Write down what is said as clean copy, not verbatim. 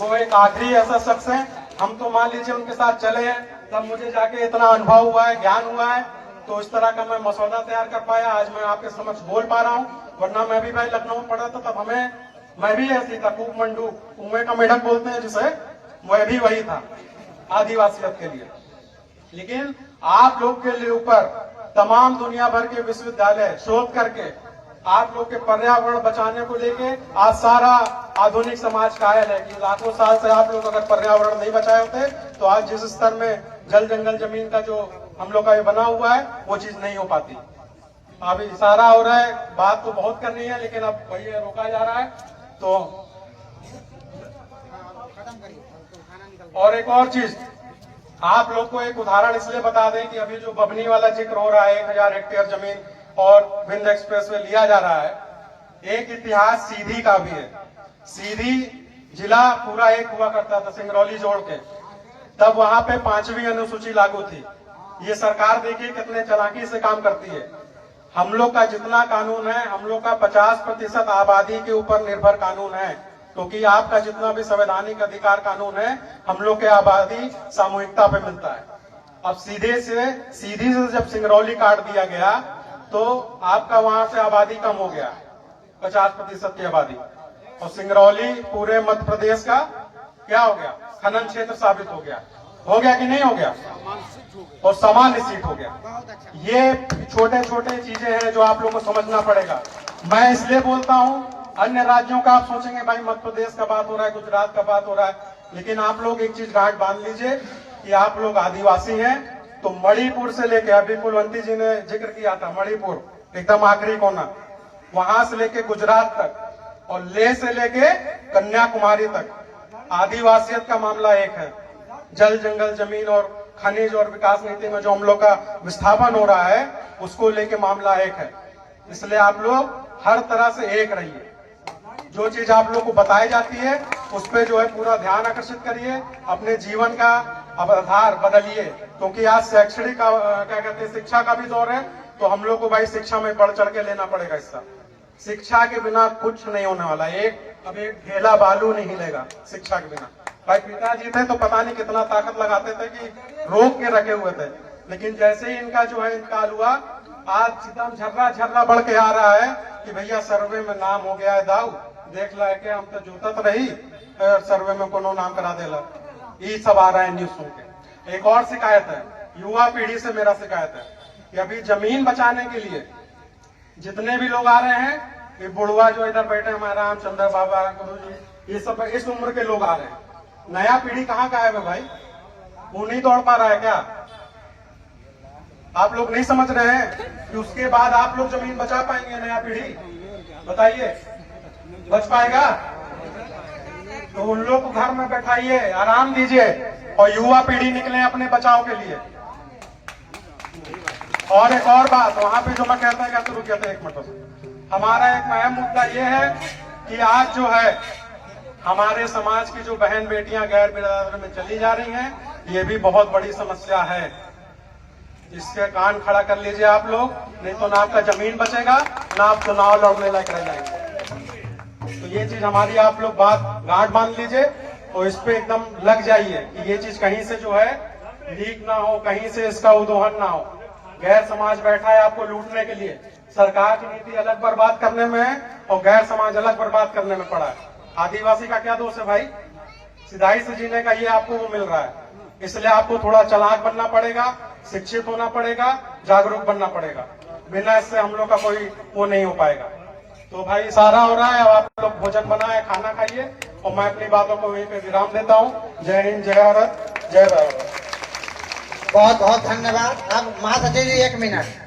वो एक आखिरी ऐसा शख्स है। हम तो मान लीजिए उनके साथ चले हैं, तब मुझे जाके इतना अनुभव हुआ है, ज्ञान हुआ है, तो इस तरह का मैं मसौदा तैयार कर पाया। आज मैं आपके समक्ष बोल पा रहा हूँ। वरना मैं भी भाई लखनऊ में पढ़ा था, तब मैं भी ऐसी था, खूब मंडू, कुएं का मेढक बोलते हैं जिसे, मैं भी वही था आदिवासियत के लिए। लेकिन आप लोग के लिए ऊपर तमाम दुनिया भर के विश्वविद्यालय शोध करके आप लोग के पर्यावरण बचाने को लेके आज सारा आधुनिक समाज कायल है कि लाखों साल से आप लोग अगर पर्यावरण नहीं बचाए होते तो आज जिस स्तर में जल जंगल जमीन का जो हम लोग का ये बना हुआ है वो चीज नहीं हो पाती। अब इशारा हो रहा है, बात तो बहुत करनी है लेकिन अब वही रोका जा रहा है। तो और एक और चीज आप लोग को एक उदाहरण इसलिए बता दें कि अभी जो बबनी वाला जिक्र हो रहा है, 1000 हेक्टेयर जमीन और विंध्य एक्सप्रेस वे लिया जा रहा है, एक इतिहास सीधी का भी है। सीधी जिला पूरा एक हुआ करता था सिंगरौली जोड़ के, तब वहां पे 5वीं अनुसूची लागू थी। ये सरकार देखिए कितने चालाकी से काम करती है। हम लोग का जितना कानून है, हम लोग का 50% आबादी के ऊपर निर्भर कानून है, क्योंकि आपका जितना भी संवैधानिक अधिकार कानून है हम लोग के आबादी सामूहिकता पे मिलता है। अब सीधी से जब सिंगरौली काट दिया गया तो आपका वहां से आबादी कम हो गया, 50% की आबादी, और सिंगरौली पूरे मध्य प्रदेश का क्या हो गया, खनन क्षेत्र साबित हो गया कि नहीं हो गया, और सामान्य सीट हो गया। ये छोटे छोटे चीजें हैं जो आप लोगों को समझना पड़ेगा। मैं इसलिए बोलता हूँ, अन्य राज्यों का आप सोचेंगे भाई मध्य प्रदेश का बात हो रहा है, गुजरात का बात हो रहा है, लेकिन आप लोग एक चीज गांठ बांध लीजिए कि आप लोग आदिवासी हैं तो मणिपुर से लेके, अभी कुलवंती जी ने जिक्र किया था, मणिपुर एकदम आखिरी कोना, वहां से लेके गुजरात तक और लेह से लेके कन्याकुमारी तक आदिवासियत का मामला एक है। जल जंगल जमीन और खनिज और विकास नीति में जो हम लोग का विस्थापन हो रहा है उसको लेके मामला एक है। इसलिए आप लोग हर तरह से एक रहिए। जो चीज आप लोग को बताई जाती है उस पे जो है पूरा ध्यान आकर्षित करिए, अपने जीवन का आधार बदलिए, क्योंकि आज शैक्षणिक क्या कहते हैं शिक्षा का भी दौर है, तो हम लोग को भाई शिक्षा में बढ़ चढ़ के लेना पड़ेगा हिस्सा। शिक्षा के बिना कुछ नहीं होने वाला। अब एक ढेला बालू नहीं हिलेगा शिक्षा के बिना। भाई पिताजी थे तो पता नहीं कितना ताकत लगाते थे कि रोक के रखे हुए थे, लेकिन जैसे ही इनका जो है इंतकाल हुआ, आज एकदम झर्रा बढ़ के आ रहा है कि भैया सर्वे में नाम हो गया है दाऊ, देख ला के हम तो जूतत रही और सर्वे में कोनो नाम करा देला। ये सब आ रहा है न्यूज सुन के। एक और शिकायत है, युवा पीढ़ी से मेरा शिकायत है कि अभी जमीन बचाने के लिए जितने भी लोग आ रहे हैं, ये बुढ़वा जो इधर बैठे हमारे रामचंद्र बाबा, गुरु जी, ये सब इस उम्र के लोग आ रहे हैं। नया पीढ़ी कहाँ का है भाई? वो नहीं दौड़ पा रहा है क्या? आप लोग नहीं समझ रहे हैं कि उसके बाद आप लोग जमीन बचा पाएंगे? नया पीढ़ी बताइए, बच पाएगा? तो उन लोग को घर में बैठाइए, आराम दीजिए और युवा पीढ़ी निकले अपने बचाव के लिए। और एक और बात वहां पे जो मैं कहता है, क्या रुकिए एक मिनट, हमारा एक अहम मुद्दा ये है कि आज जो है हमारे समाज की जो बहन बेटियां गैर बिरादरी में चली जा रही हैं, ये भी बहुत बड़ी समस्या है। इसके कान खड़ा कर लीजिए आप लोग, नहीं तो ना आपका जमीन बचेगा ना आप चुनाव लड़ने लायक रह जाएंगे। तो ये चीज हमारी आप लोग बात गांठ बांध लीजिए और इस पे एकदम लग जाइए कि ये चीज कहीं से जो है लीक ना हो, कहीं से इसका उद्दोहन ना हो। गैर समाज बैठा है आपको लूटने के लिए। सरकार की नीति अलग बर्बाद करने में है और गैर समाज अलग बर्बाद करने में पड़ा है। आदिवासी का क्या दोष है भाई? सिधाई से जीने का ये आपको वो मिल रहा है। इसलिए आपको थोड़ा चालाक बनना पड़ेगा, शिक्षित होना पड़ेगा, जागरूक बनना पड़ेगा। बिना इससे हम लोग का कोई वो नहीं हो पाएगा। तो भाई इशारा हो रहा है, अब आप लोग भोजन बनाए, खाना खाइए और मैं अपनी बातों को वहीं पे विराम देता हूँ। जय हिंद, जय भारत, जय भारत। बहुत बहुत धन्यवाद। अब महासचिव जी 1 मिनट।